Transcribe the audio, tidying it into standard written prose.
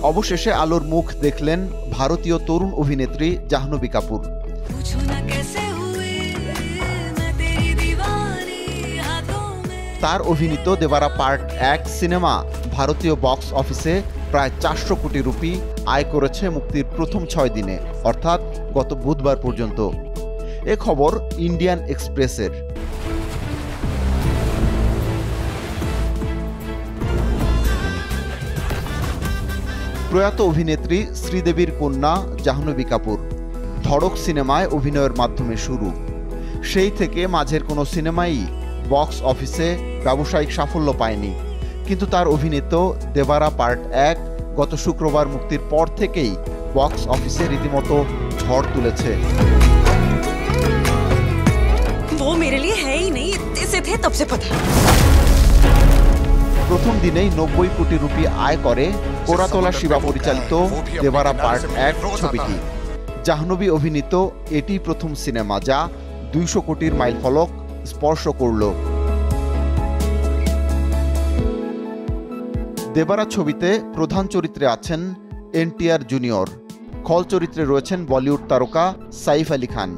অবশেষে আলোর মুখ দেখলেন ভারতীয় তরুণ অভিনেত্রী জাহ্নবী কাপুর। তার অভিনীত দেবারা পার্ট 1 সিনেমা ভারতীয় বক্স অফিসে প্রায় 400 কোটি রুপি আয় করেছে মুক্তির প্রথম 6 দিনে, অর্থাৎ গত বুধবার পর্যন্ত। এ খবর ইন্ডিয়ান এক্সপ্রেসের। প্রয়াত অভিনেত্রী শ্রীদেবীর কন্যা জাহ্নবী কাপুর ধড়ক সিনেমায় অভিনয়ের মাধ্যমে শুরু। সেই থেকে মাঝের কোনো সিনেমাই বক্স অফিসে ব্যবসায়িক সাফল্য পায়নি, কিন্তু তার অভিনীত দেবারা পার্ট 1 গত শুক্রবার মুক্তির পর থেকেই বক্স অফিসে রীতিমতো ঝড় তুলেছে। প্রথম দিনেই 90 কোটি রুপি আয় করে কোরাতলা শিবা পরিচালিত দেবারা পার্ট 1 ছবিটি। জাহ্নবী অভিনীত এটি প্রথম সিনেমা যা 200 কোটির মাইলফলক স্পর্শ করল। দেবারা ছবিতে প্রধান চরিত্রে আছেন এনটিআর জুনিয়র, খল চরিত্রে রয়েছেন বলিউড তারকা সাইফ আলী খান।